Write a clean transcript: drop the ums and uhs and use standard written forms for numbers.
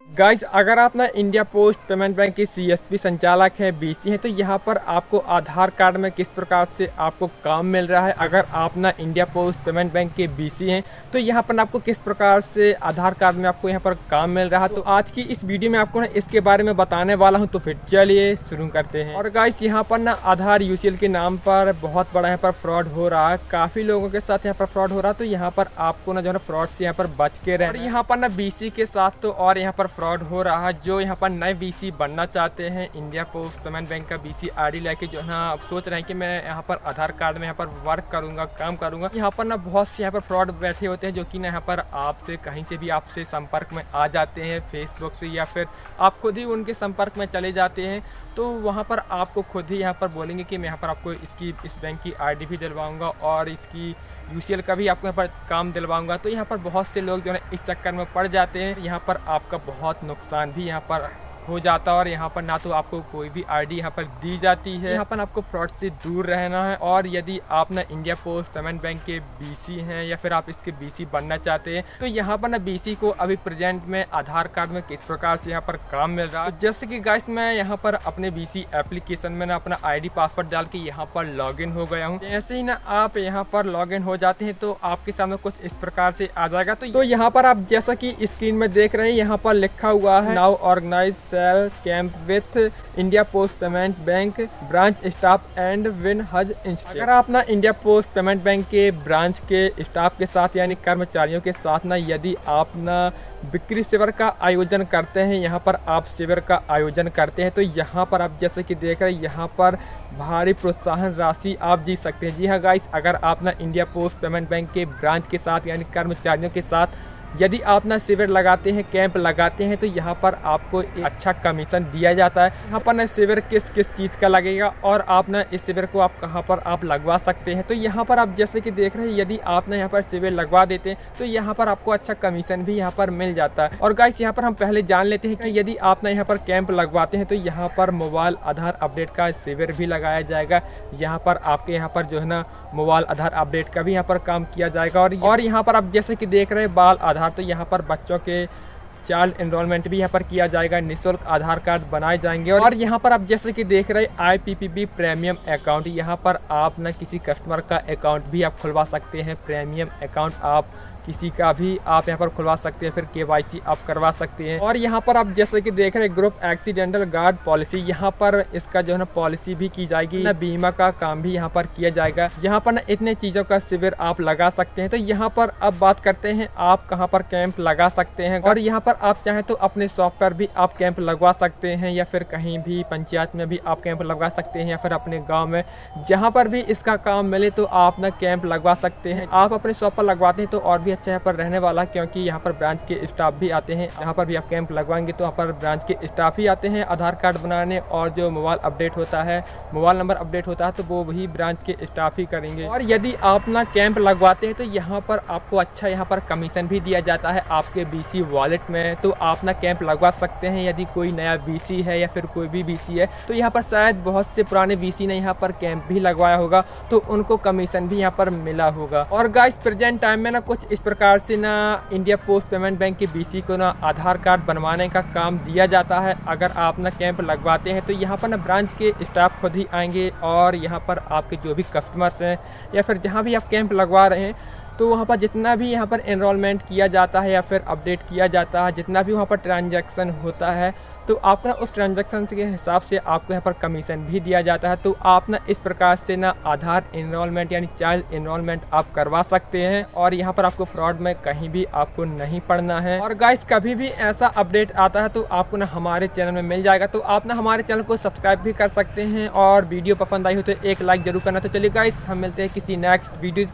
Guys, अगर आप ना इंडिया पोस्ट पेमेंट बैंक के सीएसपी संचालक हैं, बीसी हैं, तो यहाँ पर आपको आधार कार्ड में किस प्रकार से आपको काम मिल रहा है। अगर आप ना इंडिया पोस्ट पेमेंट बैंक के बीसी हैं तो यहाँ पर आपको किस प्रकार से आधार कार्ड में आपको यहाँ पर काम मिल रहा है। तो आज की इस वीडियो में आपको ना इसके बारे में बताने वाला हूँ। तो फिर चलिए शुरू करते हैं। और गाइस, यहाँ पर ना आधार यूसीएल के नाम पर बहुत बड़ा यहाँ पर फ्रॉड हो रहा है। काफी लोगों के साथ यहाँ पर फ्रॉड हो रहा है। तो यहाँ पर आपको ना जो है फ्रॉड से यहाँ पर बच के रहना। और यहाँ पर ना बीसी के साथ तो और यहाँ पर फ्रॉड हो रहा है। जो यहाँ पर नए बीसी बनना चाहते हैं, इंडिया पोस्ट पेमेंट बैंक का बीसी आईडी लेके जो है ना आप सोच रहे हैं कि मैं यहाँ पर आधार कार्ड में यहाँ पर वर्क करूंगा, काम करूंगा। यहाँ पर ना बहुत से यहाँ पर फ्रॉड बैठे होते हैं जो कि ना यहाँ पर आपसे कहीं से भी आपसे संपर्क में आ जाते हैं, फेसबुक से, या फिर आप खुद ही उनके संपर्क में चले जाते हैं। तो वहाँ पर आपको खुद ही यहाँ पर बोलेंगे कि मैं यहाँ पर आपको इस बैंक की आईडी भी दिलवाऊंगा और इसकी यूसीएल का भी आपको यहाँ पर काम दिलवाऊंगा। तो यहाँ पर बहुत से लोग जो है इस चक्कर में पड़ जाते हैं। यहाँ पर आपका बहुत नुकसान भी यहाँ पर हो जाता है। और यहाँ पर ना तो आपको कोई भी आईडी यहाँ पर दी जाती है। यहाँ पर आपको फ्रॉड से दूर रहना है। और यदि आप ना इंडिया पोस्ट पेमेंट बैंक के बीसी हैं या फिर आप इसके बीसी बनना चाहते हैं तो यहाँ पर ना बीसी को अभी प्रेजेंट में आधार कार्ड में किस प्रकार से यहाँ पर काम मिल रहा है। तो जैसे कि गाइस, मैं यहाँ पर अपने बीसी एप्लीकेशन में ना अपना आईडी पासवर्ड डाल के यहाँ पर लॉगिन हो गया हूँ। जैसे ही ना आप यहाँ पर लॉगिन हो जाते हैं तो आपके सामने कुछ इस प्रकार से आ जाएगा। तो यहाँ पर आप जैसा कि स्क्रीन में देख रहे हैं, यहाँ पर लिखा हुआ है now organise camp with India Post Payment Bank branch staff and win huge institute. अगर आप ना इंडिया पोस्ट पेमेंट बैंक के ब्रांच के स्टाफ के साथ यानी कर्मचारियों के साथ ना यदि आप ना बिक्री शिविर का आयोजन करते हैं, यहाँ पर आप शिविर का आयोजन करते हैं, तो यहाँ पर आप जैसे कि देख रहे हैं यहाँ पर भारी प्रोत्साहन राशि आप जीत सकते हैं। जी हाँ गाइस, अगर आप ना इंडिया पोस्ट पेमेंट बैंक के ब्रांच के साथ यानी कर्मचारियों के साथ यदि आप ना शिविर लगाते हैं, कैंप लगाते हैं, तो यहाँ पर आपको एक अच्छा कमीशन दिया जाता है। यहाँ पर ना शिविर किस किस चीज़ का लगेगा और आप ना इस शिविर को आप कहाँ पर आप लगवा सकते हैं। तो यहाँ पर आप जैसे कि देख रहे हैं, यदि आप ना यहाँ पर शिविर लगवा देते हैं तो यहाँ पर आपको अच्छा कमीशन भी यहाँ पर मिल जाता है। और गाइस, यहाँ पर हम पहले जान लेते हैं कि यदि आप ना यहाँ पर कैंप लगवाते हैं तो यहाँ पर मोबाइल आधार अपडेट का शिविर भी लगाया जाएगा। यहाँ पर आपके यहाँ पर जो है ना मोबाइल आधार अपडेट का भी यहाँ पर काम किया जाएगा। और यहाँ पर आप जैसे कि देख रहे हैं बाल आधार, तो यहाँ पर बच्चों के चाइल्ड एनरोलमेंट भी यहाँ पर किया जाएगा। निःशुल्क आधार कार्ड बनाए जाएंगे। और यहाँ पर आप जैसे कि देख रहे हैं IPPB प्रीमियम अकाउंट, यहाँ पर आप ना किसी कस्टमर का अकाउंट भी आप खुलवा सकते हैं। प्रीमियम अकाउंट आप किसी का भी आप यहाँ पर खुलवा सकते हैं, फिर KYC आप करवा सकते हैं। और यहाँ पर आप जैसे कि देख रहे हैं ग्रुप एक्सीडेंटल गार्ड पॉलिसी, यहाँ पर इसका जो है ना पॉलिसी भी की जाएगी ना, बीमा का काम भी यहाँ पर किया जाएगा। यहाँ पर ना इतने चीज़ों का शिविर आप लगा सकते हैं। तो यहाँ पर अब बात करते हैं आप कहाँ पर कैंप लगा सकते हैं। और यहाँ पर आप चाहें तो अपने शॉप पर भी आप कैंप लगवा सकते हैं, या फिर कहीं भी पंचायत में भी आप कैंप लगवा सकते हैं, या फिर अपने गाँव में जहाँ पर भी इसका काम मिले तो आप ना कैंप लगवा सकते हैं। आप अपने शॉप पर लगवाते हैं तो और भी अच्छा यहाँ पर रहने वाला, क्योंकि यहाँ पर ब्रांच के स्टाफ भी आते हैं। यहाँ पर भी आप कैंप लगवाएंगे तो यहाँ पर ब्रांच के स्टाफ ही आते हैं आधार कार्ड बनाने, और जो मोबाइल अपडेट होता है, मोबाइल नंबर अपडेट होता है, तो वो वही ब्रांच के स्टाफ ही करेंगे। और यदि आप ना कैंप लगवाते हैं तो यहाँ पर आपको अच्छा यहाँ पर कमीशन भी दिया जाता है आपके बीसी वॉलेट में। तो आप ना कैंप लगवा सकते हैं। यदि कोई नया बीसी है या फिर कोई भी बीसी है तो यहाँ पर शायद बहुत से पुराने बीसी ने यहाँ पर कैंप भी लगवाया होगा, तो उनको कमीशन भी यहाँ पर मिला होगा। और गाइस, प्रेजेंट टाइम में ना कुछ इस प्रकार से ना इंडिया पोस्ट पेमेंट बैंक के बीसी को ना आधार कार्ड बनवाने का काम दिया जाता है। अगर आप ना कैंप लगवाते हैं तो यहाँ पर ना ब्रांच के स्टाफ खुद ही आएंगे और यहाँ पर आपके जो भी कस्टमर्स हैं या फिर जहाँ भी आप कैंप लगवा रहे हैं तो वहाँ पर जितना भी यहाँ पर एनरोलमेंट किया जाता है या फिर अपडेट किया जाता है, जितना भी वहाँ पर ट्रांजैक्शन होता है, तो आपका उस ट्रांजैक्शन के हिसाब से आपको यहाँ पर कमीशन भी दिया जाता है। तो आप ना इस प्रकार से ना आधार एनरोलमेंट यानी चाइल्ड एनरोलमेंट आप करवा सकते हैं। और यहाँ पर आपको फ्रॉड में कहीं भी आपको नहीं पड़ना है। और गाइस, कभी भी ऐसा अपडेट आता है तो आपको ना हमारे चैनल में मिल जाएगा। तो आप ना हमारे चैनल को सब्सक्राइब भी कर सकते हैं। और वीडियो पसंद आई हो तो एक लाइक जरूर करना। तो चलिए गाइस, हम मिलते हैं किसी नेक्स्ट वीडियोज़ में।